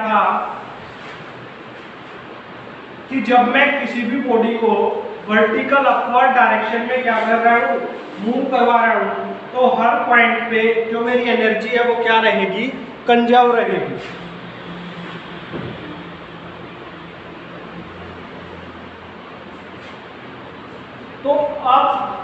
था कि जब मैं किसी भी बॉडी को वर्टिकल अपवर्ड डायरेक्शन में क्या कर रहा हूँ, मूव करवा रहा हूँ, तो हर पॉइंट पे जो मेरी एनर्जी है वो क्या रहेगी, कंजर्व रहेगी। तो अब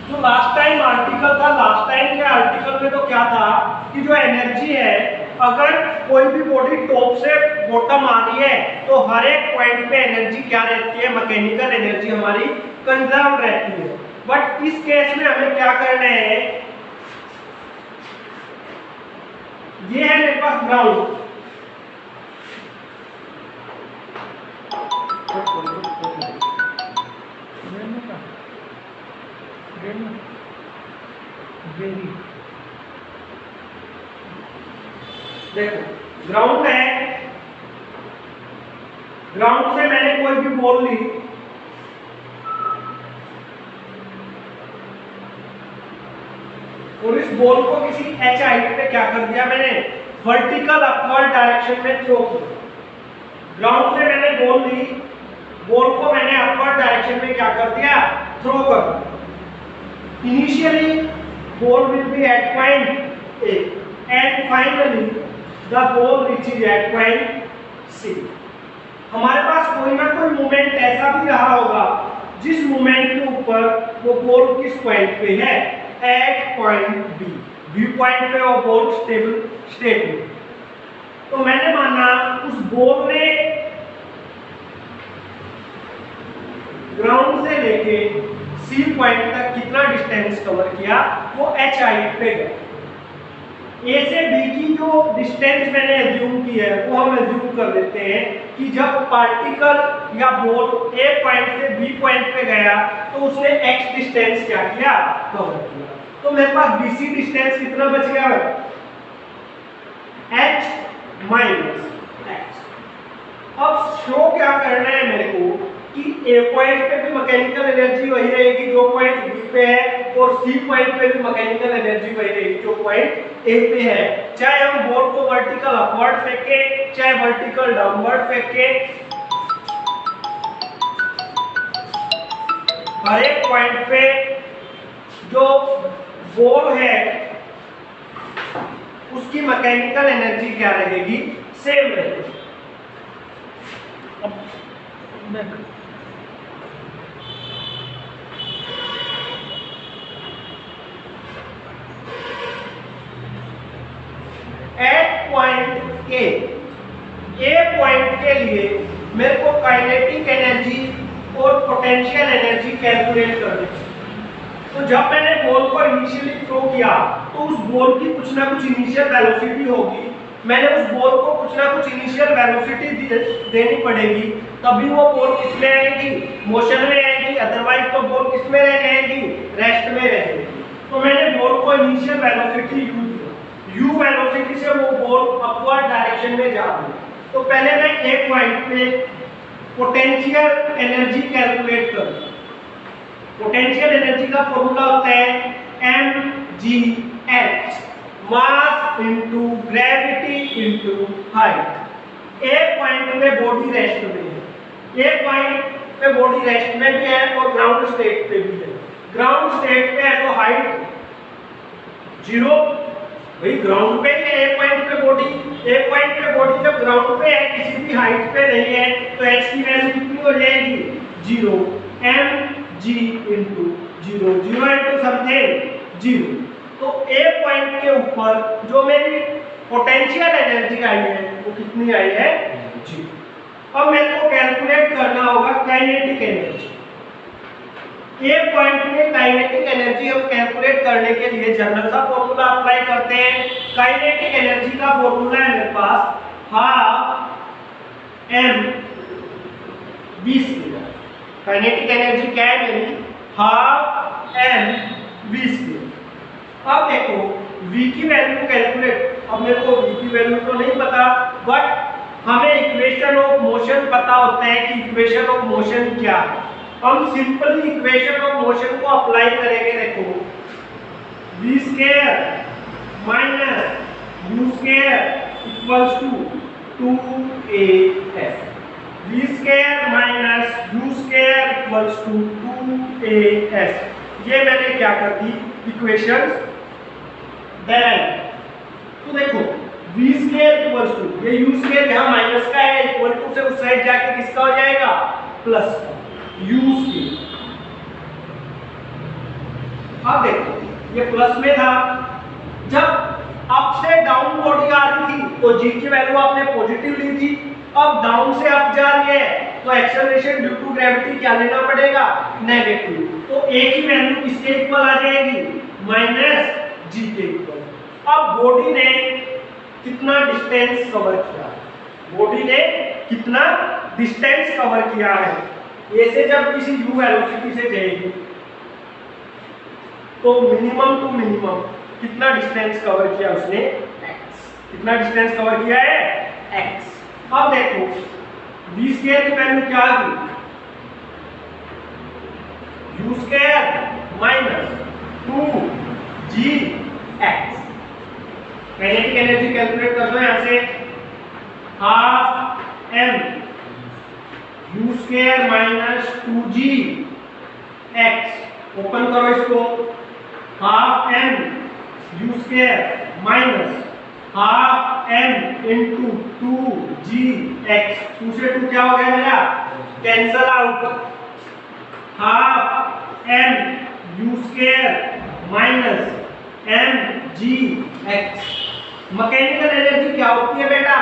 जो लास्ट टाइम आर्टिकल था, लास्ट टाइम के आर्टिकल में तो क्या था कि जो एनर्जी है, अगर कोई भी बॉडी टॉप से बॉटम आ रही है तो हर एक पॉइंट पे एनर्जी क्या रहती है, मैकेनिकल एनर्जी हमारी कंजर्व रहती है। बट इस केस में हमें क्या करना है, ये है मेरे पास ग्राउंड, देखो ग्राउंड है, ग्राउंड से मैंने कोई भी बॉल ली, और इस बॉल को किसी h हाइट पे क्या कर दिया मैंने, वर्टिकल अपवर्ड डायरेक्शन में थ्रो किया। ग्राउंड से मैंने बॉल ली, बॉल को मैंने अपवर्ड डायरेक्शन में क्या कर दिया, थ्रो कर दिया। Initially ball will be at point A and finally the ball reaches at point C. हमारे पास कोई ना कोई मोमेंट ऐसा भी रहा होगा जिस मोमेंट के ऊपर वो बॉल किस पॉइंट पे है, at point B, B point पे वो बॉल स्टेबल स्टेट में। तो मैंने माना उस बॉल ने ग्राउंड से लेके सी पॉइंट तक कितना डिस्टेंस कवर किया, वो एच हाइट पे गया। ए से बी की जो डिस्टेंस मैंने एज्यूम की है वो हम एज्यूम कर देते हैं कि जब पार्टिकल या बॉल ए पॉइंट से बी पॉइंट पे गया तो उसने एक्स डिस्टेंस क्या किया, कवर किया। तो मेरे पास बीसी डिस्टेंस कितना बच गया है, एच माइनस एक्स। अब शो क्या करना है मेरे को कि ए पॉइंट पे भी मैकेनिकल एनर्जी वही रहेगी जो पॉइंट बी पे है, और सी पॉइंट पे भी मैकेनिकल एनर्जी वही रहेगी जो पॉइंट ए पे है। चाहे हम बॉल को वर्टिकल अपवर्ड फेंके, चाहे वर्टिकल डाउनवर्ड फेंके, हर एक पॉइंट पे जो बॉल है उसकी मैकेनिकल एनर्जी क्या रहेगी, सेम रहेगी। एट पॉइंट ए पॉइंट के लिए मेरे को काइनेटिक एनर्जी और पोटेंशियल एनर्जी कैलकुलेट करनी है। तो जब मैंने बॉल को इनिशियली थ्रो किया तो उस बॉल की कुछ ना कुछ इनिशियल वेलोसिटी होगी, मैंने उस बॉल को कुछ ना कुछ इनिशियल वेलोसिटी देनी पड़ेगी, तभी वो बॉल किस में आएगी, मोशन में आएगी, अदरवाइज तो बॉल किस में रह जाएगी, रेस्ट में रहेगी। तो मैंने बॉल को इनिशियल वेलोसिटी यू वेलोसिटी से वो बॉल अपवर्ड डायरेक्शन में जा रही है। तो पहले मैं एक पॉइंट पे पोटेंशियल एनर्जी कैलकुलेट करूं। पोटेंशियल एनर्जी का फॉर्मूला होता है mgh, mass into gravity into height. एक पॉइंट में बॉडी रेस्ट में है, एक पॉइंट पे बॉडी रेस्ट में भी है और ग्राउंड स्टेट पे भी है। ग्राउंड स्टेट पे है तो हाइट 0, भाई ग्राउंड पे है, एक पॉइंट पे बॉडी, एक पॉइंट पे बॉडी जब ग्राउंड पे है, किसी भी हाइट पे नहीं है, तो h की वैल्यू कितनी हो जाएगी, 0, mg इनटू 0, 0 इनटू समथिंग 0। तो ए पॉइंट के ऊपर जो मेरी पोटेंशियल एनर्जी आई है वो कितनी आई है, 0। अब मेरे को कैलकुलेट करना होगा काइनेटिक एनर्जी। ए पॉइंट में काइनेटिक एनर्जी हम कैलकुलेट करने के लिए जनरल सा फॉर्मूला अप्लाई करते हैं। काइनेटिक एनर्जी का फॉर्मूला है मेरे पास half M V square. Kinetic energy क्या है मेरी, हाफ एम वी स्क्वायर। अब देखो v की वैल्यू कैलकुलेट, अब मेरे को v की वैल्यू तो नहीं पता, बट हमें इक्वेशन ऑफ मोशन पता होता है कि इक्वेशन ऑफ मोशन क्या है। हम सिंपली इक्वेशन ऑफ मोशन को अप्लाई करेंगे। देखो v square minus u square equals to 2as, v square minus u square equals to 2as। ये मैंने क्या कर दी इक्वेशन देन। तो देखो v स्क्वायर इक्वल्स टू, ये u स्क्वायर यहाँ माइनस का है, इक्वल टू से उस साइड जाके किसका हो जाएगा प्लस का u स्क्वायर। अब देखो ये प्लस में था, जब अप से डाउन बॉडी आ रही थी तो g की वैल्यू आपने पॉजिटिव ली थी, अब डाउन से अप जा रही है तो एक्सेलरेशन ड्यू टू ग्रेविटी क्या लेना पड़ेगा नेगेटिव। तो a की वैल्यू किसके इक्वल आ जाएगी माइनस g के इक्वल। अब बॉडी ने कितना डिस्टेंस कवर किया, बॉडी ने कितना डिस्टेंस कवर किया है, ए से जब किसी u वेलोसिटी से जाएगी तो मिनिमम टू मिनिमम कितना डिस्टेंस कवर किया उसने x, कितना डिस्टेंस कवर किया है x। अब देखो v स्क्वायर की वैल्यू क्या आ गई u square minus 2gx। Kinetic energy calculate कर दो यहां से, half m u square minus 2gx, open करो इसको, half m u square minus half m into 2gx, 2 से 2 क्या हो गया मेरा cancel out, half m u square minus mgx। Mechanical energy क्या होती है बेटा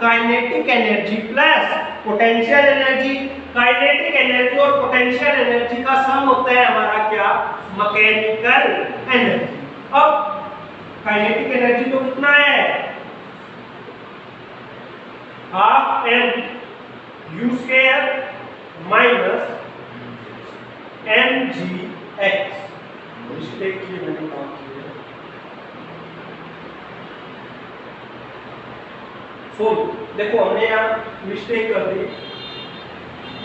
kinetic energy plus potential energy. Kinetic energy और पोटेंशियल एनर्जी का सम होता है हमारा क्या मैकेनिकल एनर्जी। अब काइनेटिक एनर्जी तो कितना है half m u square minus mgx। Mistake की मैंने काम किया, देखो हमने यहाँ मिस्टेक कर दी,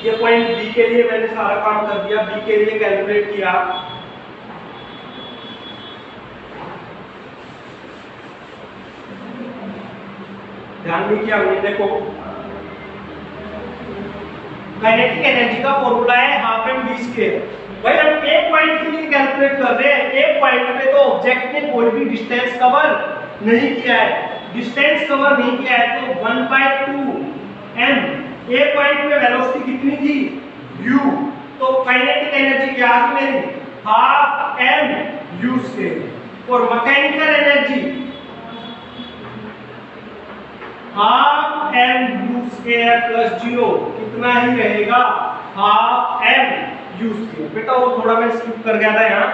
ये पॉइंट बी के लिए मैंने सारा काम कर दिया, बी के लिए कैलकुलेट किया, ध्यान नहीं किया हमने। देखो काइनेटिक एनर्जी का फॉर्मूला है हाफ एम बी स्क्वायर। भाई हम एक पॉइंट के लिए कैलकुलेट कर रहे हैं, एक पॉइंट पे तो ऑब्जेक्ट ने कोई भी डिस्टेंस कवर नहीं किया है, डिस्टेंस कवर नहीं किया है तो 1/2 m। एक पॉइंट पे वेलोसिटी कितनी थी u, तो काइनेटिक एनर्जी क्या आ गई मेरी हाफ m u स्क्वायर। और mechanical energy half m u square plus 0 कितना ही रहेगा हाफ m u स्क्वायर। बेटा वो थोड़ा मैं स्किप कर गया था यहाँ,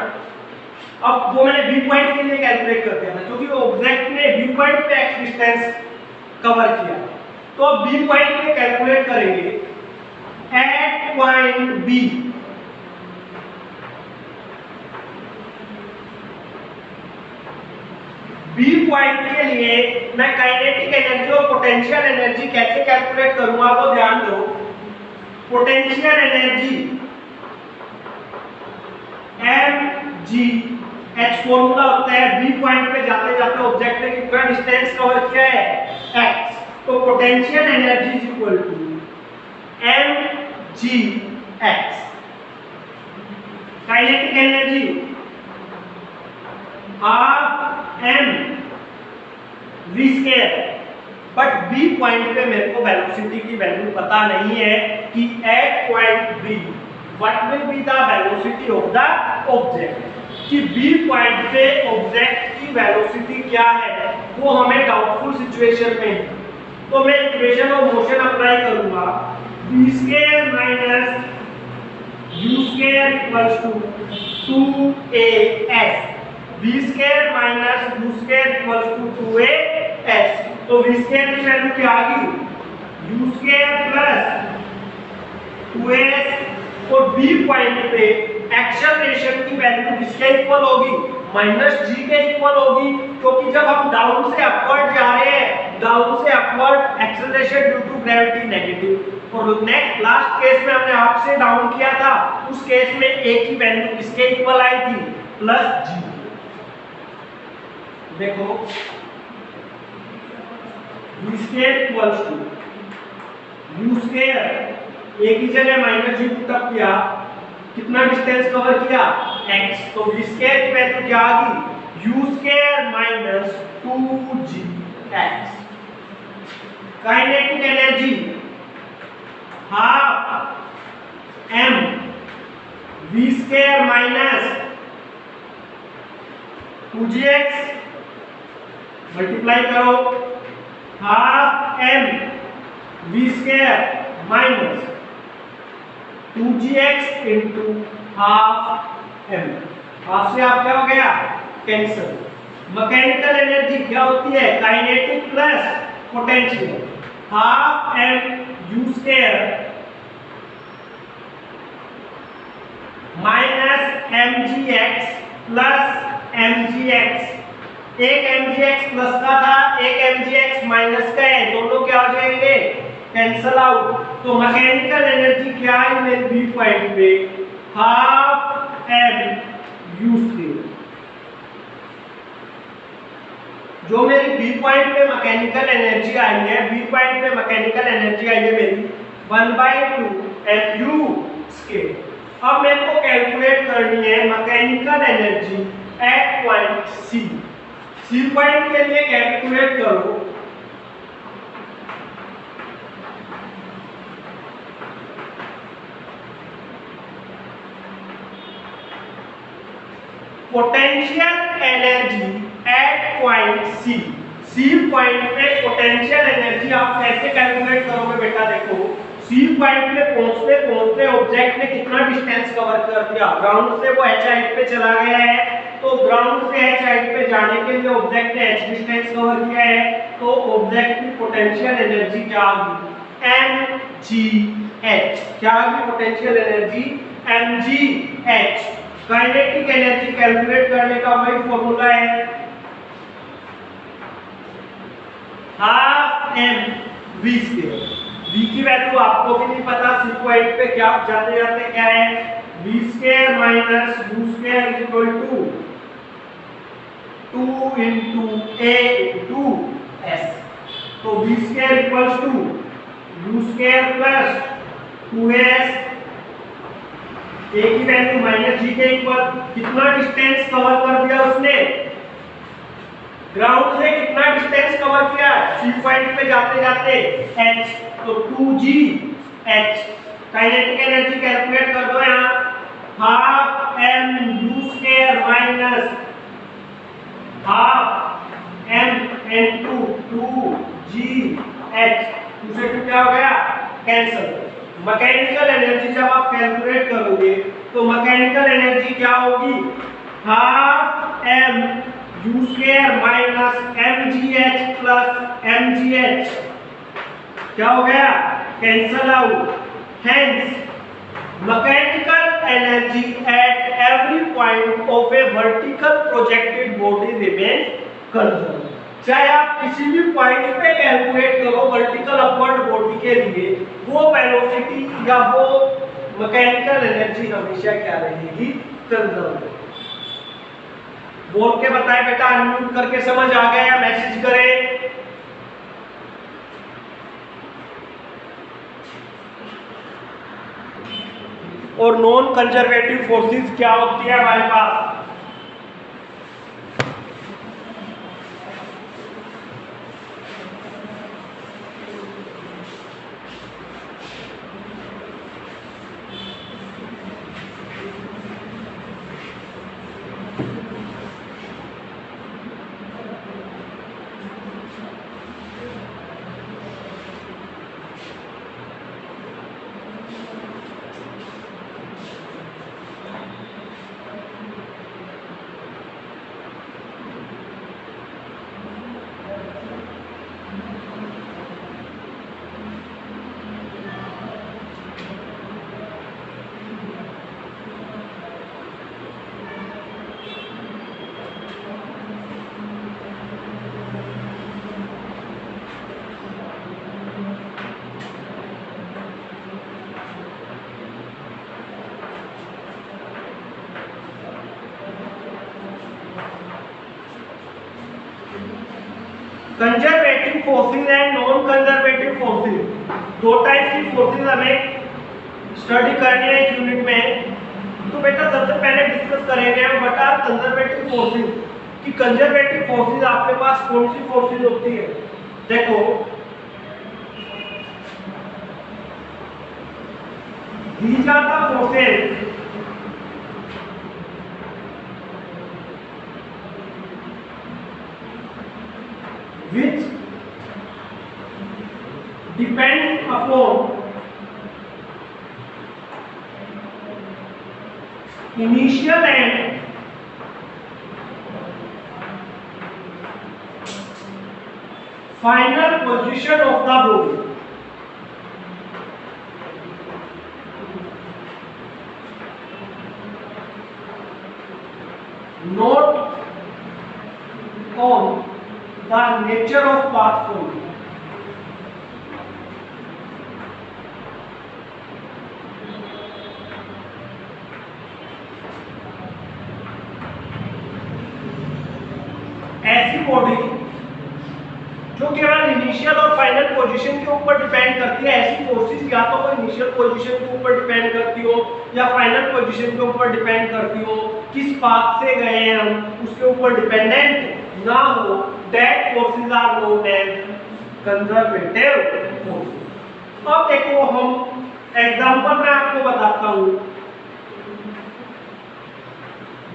अब वो मैंने व्यू पॉइंट के लिए कैलकुलेट कर दिया था क्योंकि ऑब्जेक्ट ने व्यू पॉइंट पे x डिस्टेंस कवर किया। तो अब व्यू पॉइंट पे कैलकुलेट करेंगे at point B। B point के लिए मैं काइनेटिक एनर्जी और पोटेंशियल एनर्जी कैसे कैलकुलेट करूंगा वो ध्यान दो। पोटेंशियल एनर्जी mgh फॉर्मूला होता है बी पॉइंट पे जाते जाते ऑब्जेक्ट ने कितना डिस्टेंस कवर किया है x, तो potential energy is equal to mgx। Kinetic energy half m v square, but B point पे मेरे को वेलोसिटी की वैल्यू पता नहीं है कि at point B what will be the velocity of the object, कि बी पॉइंट पे ऑब्जेक्ट की वेलोसिटी क्या है वो हमें डाउटफुल सिचुएशन में है। तो मैं इक्वेशन ऑफ मोशन अप्लाई करूंगा, v square minus u square equals to 2as, v square minus u square equals to 2as। तो v स्क्वायर की वैल्यू क्या आ गई u स्क्वायर प्लस 2as। और b पॉइंट पे एक्सेलरेशन की वैल्यू किसके इक्वल होगी माइनस g के इक्वल होगी, क्योंकि जब हम डाउन से अपवर्ड जा रहे हैं, डाउन से upward acceleration due to gravity negative. और नेक्स्ट लास्ट केस में हमने अप से डाउन किया था, उस केस में a की वैल्यू किसके इक्वल आई थी प्लस g। देखो v square equals to u square, एक ही जगह माइनस जी पुटअप किया, कितना डिस्टेंस कवर किया x, तो v स्क्वायर की वैल्यू क्या आ गई u square minus 2gx। Kinetic energy half m v square minus 2gx, multiply करो, half m v square minus 2gx into half m। Half से आप क्या हो गया कैंसिल। मैकेनिकल एनर्जी क्या होती है kinetic plus potential, half m u square minus mgx plus mgx। एक mgx प्लस का था, एक mgx माइनस का है, दोनों क्या हो जाएंगे कैंसल आउट। तो मैकेनिकल एनर्जी क्या है मेरे बी पॉइंट पे, हाफ m u स्क्वायर। जो मेरी बी पॉइंट पे मैकेनिकल एनर्जी आई है, बी पॉइंट पे मैकेनिकल एनर्जी आई है मेरी 1/2 mu स्क्वायर। अब मेरे को कैलकुलेट करनी है mechanical energy at point C. C point के लिए कैलकुलेट करो, potential energy at point C. C point पे पोटेंशियल एनर्जी आप कैसे कैलकुलेट करोगे बेटा, देखो सी पॉइंट पे पहुंचते पहुंचते ऑब्जेक्ट ने कितना डिस्टेंस कवर कर दिया, ग्राउंड से वो h हाइट पे चला गया है, तो ग्राउंड से h हाइट पे जाने के लिए ऑब्जेक्ट ने h डिस्टेंस कवर किया है, तो ऑब्जेक्ट की पोटेंशियल एनर्जी क्या होगी mgh। क्या होगी potential energy mgh। Kinetic energy calculate करने का वही फॉर्मूला है, half m v square. v की वैल्यू आपको भी नहीं पता, सी पॉइंट पे क्या जाते जाते क्या है v square minus u square is equal to 2 into a into s। तो v square equals to u square plus 2s, a की वैल्यू माइनस g के इक्वल, कितना डिस्टेंस कवर कर दिया उसने, ग्राउंड से कितना डिस्टेंस कवर किया सी पॉइंट पे जाते जाते h, तो 2gh। काइनेटिक एनर्जी कैलकुलेट कर दो यहाँ, half m u square minus half m into 2gh। दूसरे टू क्या हो गया कैंसिल। मैकेनिकल एनर्जी जब आप कैलकुलेट करोगे तो मैकेनिकल एनर्जी क्या होगी, half m u square minus mgh plus mgh, क्या हो गया cancel out. Hence mechanical energy at every point of A vertical projected body remain conserve. चाहे आप किसी भी पॉइंट पे कैलकुलेट करो वर्टिकल अपवर्ड बॉडी के लिए, वो वेलोसिटी या वो मैकेनिकल एनर्जी हमेशा क्या रहेगी कंजर्व। बोल के बताए बेटा, अनम्यूट करके समझ आ गया, मैसेज करें। और नॉन कंजर्वेटिव फोर्सेस क्या होती है हमारे पास, conservative forces and non conservative forces, दो टाइप की फोर्सेस हमें स्टडी करनी है इस यूनिट में। तो बेटा सबसे पहले डिस्कस करेंगे हम व्हाट आर कंजर्वेटिव फोर्सेस, कि कंजर्वेटिव फोर्सेस आपके पास कौन सी फोर्सेस होती है। देखो these are the forces which depend upon initial and final position of the body, not on the nature of path form। ऐसी बॉडी जो केवल इनिशियल और फाइनल पोजीशन के ऊपर डिपेंड करती है, ऐसी फोर्सेस या तो कोई इनिशियल पोजीशन के ऊपर डिपेंड करती हो या फाइनल पोजीशन के ऊपर डिपेंड करती हो, किस पाथ से गए हैं हम उसके ऊपर डिपेंडेंट ना हो, that forces are known as conservative forces. अब देखो हम एग्जांपल में आपको बताता हूं,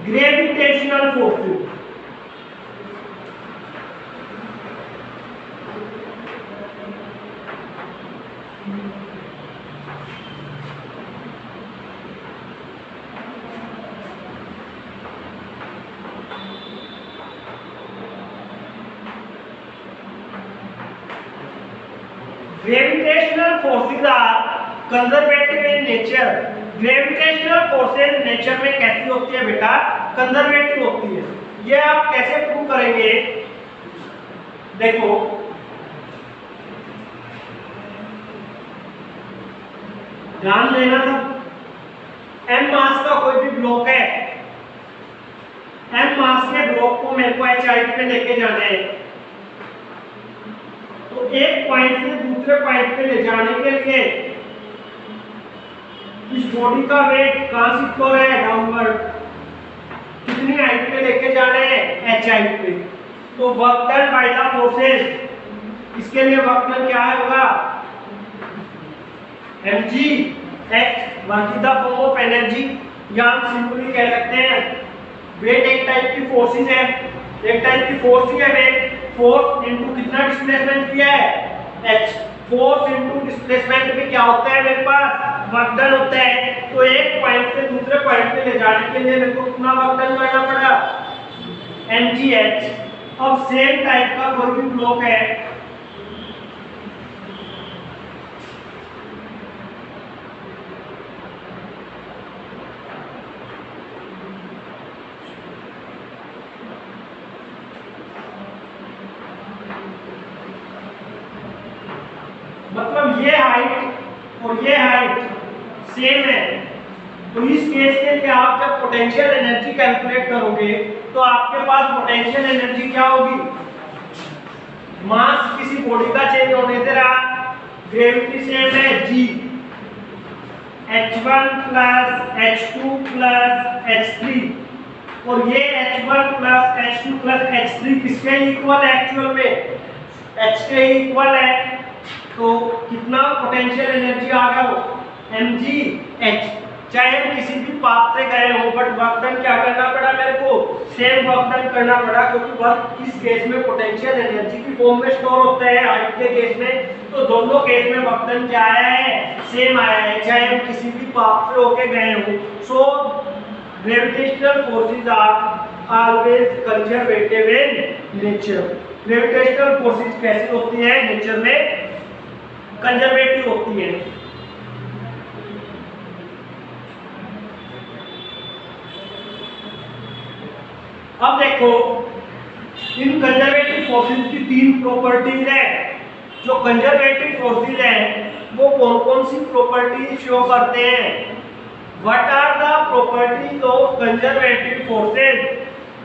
gravitational forces. Gravitational forces are conservative in nature। Gravitational forces nature में कैसी होती है बेटा, कंजर्वेटिव होती है। ये आप कैसे प्रूव करेंगे, देखो ध्यान देना सब। m मास का कोई भी ब्लॉक है, m मास के ब्लॉक को मेरे को h हाइट पे लेके जाना है, तो एक पॉइंट से दूसरे पॉइंट पे ले जाने के लिए इस बॉडी का वेट कहां से फ्लो है, डाउनवर्ड, कितनी हाइट पे लेके जाना है, h हाइट पे। तो work done by the forces, इसके लिए वर्क डन क्या होगा, mg h, work is the form of energy, या हम सिंपली कह सकते हैं वेट एक टाइप की फोर्सेस है, एक टाइप की फोर्स ही है वेट। फोर्स इनटू कितना डिस्प्लेसमेंट किया है, h, फोर्स इनटू डिस्प्लेसमेंट में क्या होता है मेरे पास, वर्क डन होता है। तो एक पॉइंट से दूसरे पॉइंट पे ले जाने के लिए मेरे को कितना वर्क डन करना पड़ा, mgh। अब सेम टाइप का कोई भी ब्लॉक है, मतलब ये हाइट और ये हाइट सेम है, तो इस केस के लिए आप जब पोटेंशियल एनर्जी कैलकुलेट करोगे तो आपके पास पोटेंशियल एनर्जी क्या होगी, मास किसी बॉडी का चेंज होने से रहा, ग्रेविटी सेम है g, h1 plus h2 plus h3, और ये h1 plus h2 plus h3 किसके इक्वल है, एक्चुअल में h के इक्वल है। तो कितना पोटेंशियल एनर्जी आ गया, वो mgh। चाहे हम किसी भी पाथ से गए हो, बट वर्क डन क्या करना पड़ा मेरे को, सेम वर्क डन करना पड़ा, क्योंकि वर्क इस केस में पोटेंशियल एनर्जी की फॉर्म में स्टोर होता है, हाइट के केस में तो दोनों केस में वर्क डन क्या आया है, सेम आया है, चाहे हम किसी भी पाथ से होके गए हो। So gravitational forces are always conservative in nature. Gravitational forces कैसी होती है नेचर में, कंजर्वेटिव होती है। अब देखो इन कंजर्वेटिव फोर्सेस की तीन प्रॉपर्टीज है। जो कंजर्वेटिव फोर्सेस है वो कौन कौन सी प्रॉपर्टीज शो करते हैं, what are the properties of conservative forces.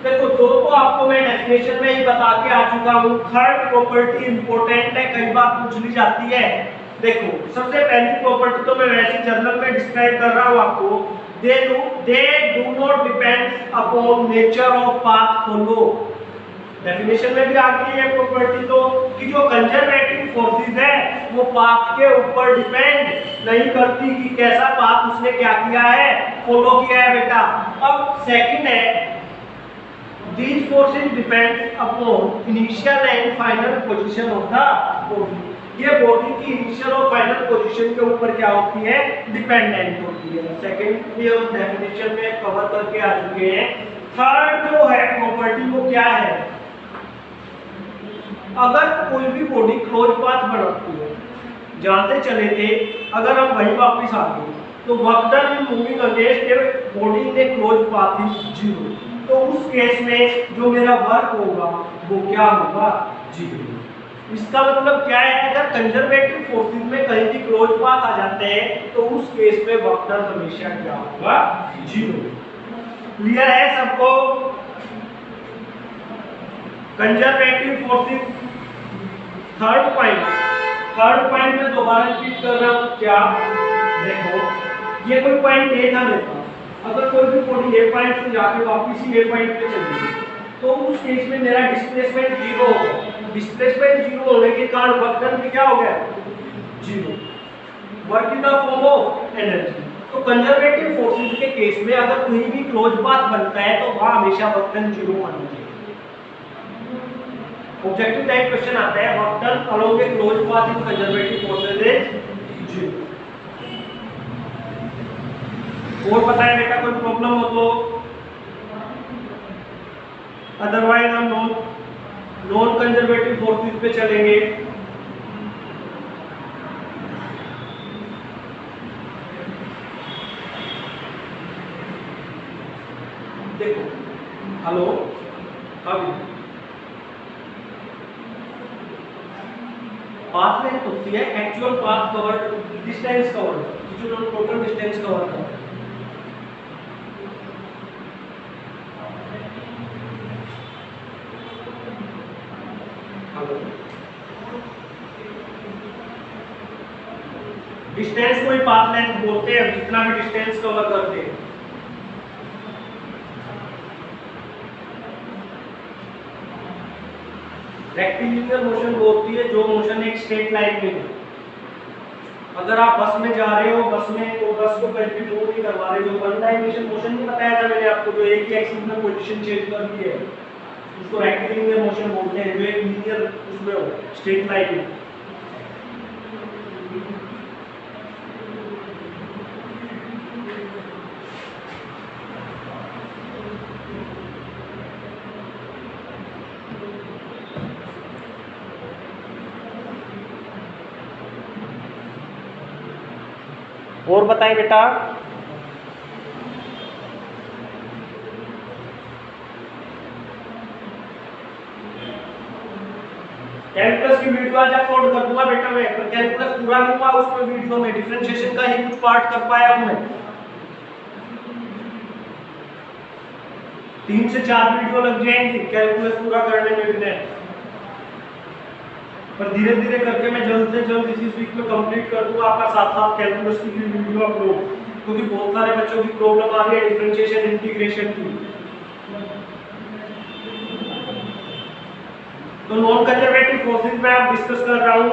देखो दो तो आपको मैं डेफिनेशन में ही बता के आ चुका हूँ। थर्ड प्रॉपर्टी इंपॉर्टेंट है, कई बार पूछ ली जाती है। देखो सबसे पहली प्रॉपर्टी तो मैं वैसे जनरल में डिस्क्राइब कर रहा हूँ आपको। They do not depend upon nature of path follow. Definition में भी आ गई है प्रॉपर्टी तो कि जो कंजर्वेटिव फोर्सेस है वो पाथ के ऊपर डिपेंड नहीं करती कि कैसा पाथ उसने क्या किया है, फॉलो किया है बेटा। अब सेकंड है these forces depend upon initial and final position of the body। ये बॉडी की इनिशियल और फाइनल पोजीशन के ऊपर क्या होती है, डिपेंडेंट होती है। सेकंड भी हम डेफिनेशन में कवर करके आ चुके हैं। थर्ड जो है प्रॉपर्टी वो क्या है, अगर कोई भी बॉडी क्लोज पाथ बनाती है, जानते चले थे अगर हम वहीं वापस आ गए तो work done in moving against a body in A close path is zero. तो उस केस में जो मेरा वर्क होगा वो क्या होगा, जीरो। इसका मतलब क्या है, अगर कंजर्वेटिव फोर्सेस में कहीं भी क्लोज पाथ आ जाते हैं तो उस केस में वर्क डन हमेशा क्या होगा, जीरो। क्लियर है सबको? कंजर्वेटिव फोर्सेस थर्ड पॉइंट में दोबारा रिपीट कर रहा हूं क्या, देखो ये कोई पॉइंट ए था मेरे पास, अगर कोई भी बॉडी ए पॉइंट से जाके वापस ही ए पॉइंट पे चली गई तो उस केस में मेरा डिस्प्लेसमेंट जीरो होगा। डिस्प्लेसमेंट जीरो होने के कारण वर्क डन भी क्या हो गया, zero. Work in the form of energy. तो कंजर्वेटिव फोर्सेस के केस में अगर कोई भी क्लोज पाथ बनता है तो वहां हमेशा वर्क डन जीरो होना चाहिए। ऑब्जेक्टिव टाइप क्वेश्चन आता है, work done along A close path in conservative forces is zero. और बताएं बेटा कोई प्रॉब्लम हो तो, अदरवाइज हम नॉन कंजर्वेटिव फोर्सेस पे चलेंगे। देखो हेलो, अभी पाथ लेंथ होती है actual path covered, distance covered, जो टोटल डिस्टेंस कवर करता है। डिस्टेंस को ही पाथ लेंथ बोलते हैं, जितना भी डिस्टेंस कवर करते हैं। रेक्टिलिनियर मोशन वो होती है जो मोशन एक स्ट्रेट लाइन में है। अगर आप बस में जा रहे हो, बस में तो बस को कहीं भी मूव नहीं करवा रहे, जो वन डायमेंशन मोशन नहीं बताया था मैंने आपको, जो एक ही एक्सिस में पोजीशन चेंज कर दी है, उसको रेक्टिलिनियर मोशन बोलते हैं, जो एक लीनियर उसमें हो, स्ट्रेट लाइन में। और बताएं बेटा, कैलकुलस की वीडियो आज अपलोड कर दूंगा बेटा मैं, पर कैलकुलस पूरा नहीं हुआ उसमें वीडियो में, डिफरेंशिएशन का ही कुछ पार्ट कर पाया हूं मैं। 3 से 4 वीडियो लग जाएंगी कैलकुलस पूरा करने में भी, पर धीरे धीरे करके मैं जल्द से जल्द इसी वीक में कंप्लीट कर दूंगा आपका साथ साथ कैलकुलस की भी वीडियो अपलोड, क्योंकि बहुत सारे बच्चों की प्रॉब्लम आ रही है डिफरेंशिएशन इंटीग्रेशन की। तो नॉन कंजर्वेटिव फोर्सेस में आप डिस्कस कर रहा हूं।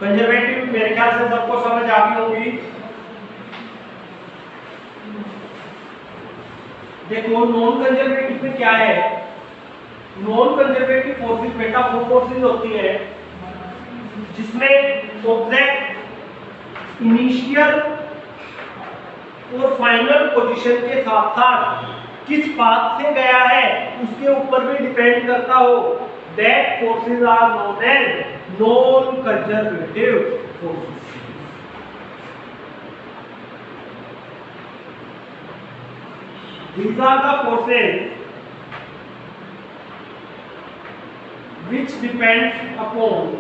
कंजर्वेटिव मेरे ख्याल से सबको समझ आ गई होगी। देखो नॉन कंजर्वेटिव में क्या है, नॉन कंजर्वेटिव फोर्सेस बेटा वो फोर्सेस होती है जिसमें ऑब्जेक्ट इनिशियल और फाइनल पोजीशन के साथ साथ किस पाथ से गया है उसके ऊपर भी डिपेंड करता हो। That forces are known as non conservative forces. These are the forces which depends upon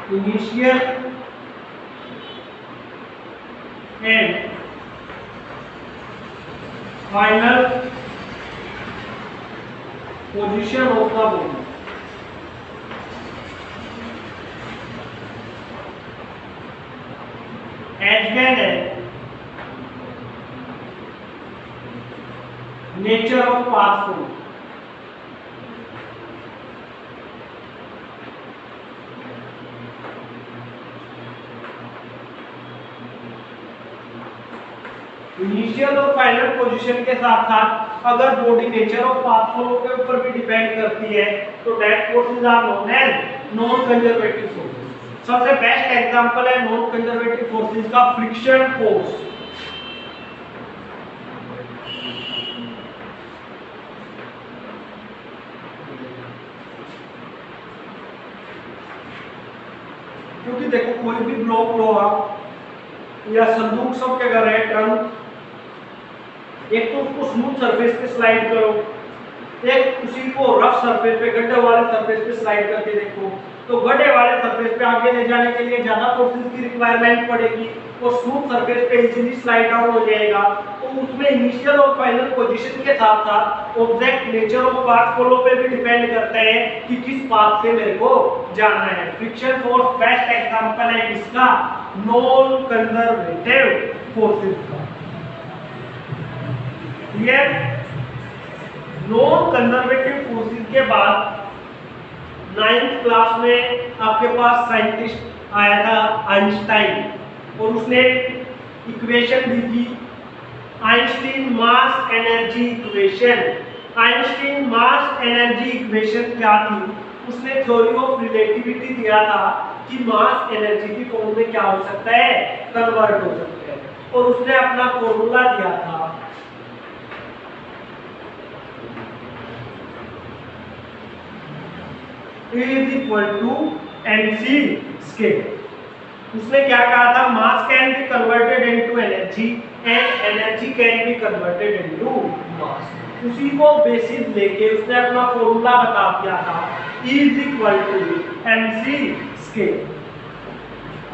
initial and final position of the body. As well as nature of path flow. Initial और final position के साथ साथ अगर body nature of path flow के ऊपर भी depend करती है तो that forces are known as non conservative forces. सबसे बेस्ट एग्जांपल है नॉन कंजर्वेटिव फोर्सेस का फ्रिक्शन फोर्स। क्योंकि देखो कोई भी ब्लॉक लो आप या संदूक सब के अगर है ट्रंक, एक तो उसको स्मूथ सरफेस पे स्लाइड करो, एक उसी को रफ सरफेस पे गड्ढे वाले सरफेस पे स्लाइड करके देखो, तो गड्ढे वाले सरफेस पे आगे ले जाने के लिए ज्यादा फोर्सेस की रिक्वायरमेंट पड़ेगी और स्मूथ सरफेस पे इजीली स्लाइड डाउन हो जाएगा। तो उसमें इनिशियल और फाइनल पोजीशन के साथ साथ object nature of path flow पे भी डिपेंड करता है कि किस पाथ से मेरे को जाना है। फ्रिक्शन फोर्स बेस्ट एग्जांपल है किसका? नॉन कंजर्वेटिव फोर्सेस का। क्लियर? नॉन कंजर्वेटिव फोर्सेस के बाद 9th क्लास में आपके पास साइंटिस्ट आया था आइंस्टाइन और उसने इक्वेशन दी थी Einstein mass energy equation. Einstein mass energy equation क्या थी? उसने थ्योरी ऑफ रिलेटिविटी दिया था कि मास एनर्जी की फॉर्म में क्या हो सकता है? कन्वर्ट हो सकता है और उसने अपना फॉर्मूला दिया था E = mc स्केल। उसने क्या कहा था? मास can be converted into energy and energy can be converted into mass. उसी को बेसिस लेके उसने अपना फॉर्मूला बता दिया था E = mc स्केल।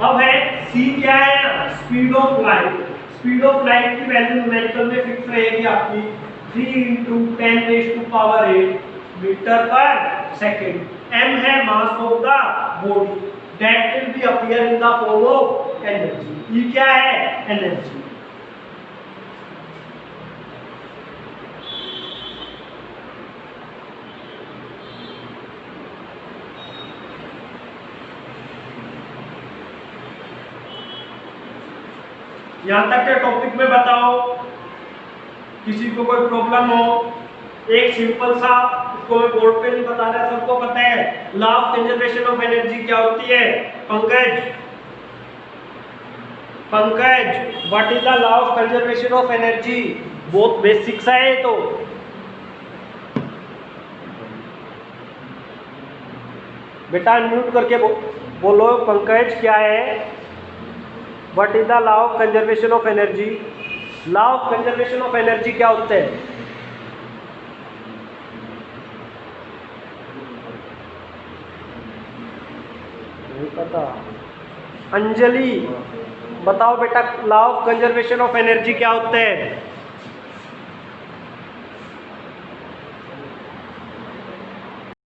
अब है c क्या है? Speed of light. Speed of light की वैल्यू न्यूमेरिकल में फिक्स रहेगी आपकी 3 × 10⁸ मीटर पर सेकेंड। m है mass of the body that will be appear in the form of energy. E क्या है? एनर्जी। यहां तक के टॉपिक में बताओ, किसी को कोई प्रॉब्लम हो? एक सिंपल सा, इसको मैं बोर्ड पे नहीं बता रहा, सबको पता है law of conservation of energy क्या होती है? Pankaj what is the law of conservation of energy? बहुत बेसिक सा है। तो बेटा म्यूट करके बोलो पंकज क्या है? What is the law of conservation of energy? Law of conservation of energy क्या होता है? नहीं पता। अंजलि बताओ बेटा, law of conservation of energy क्या होता है?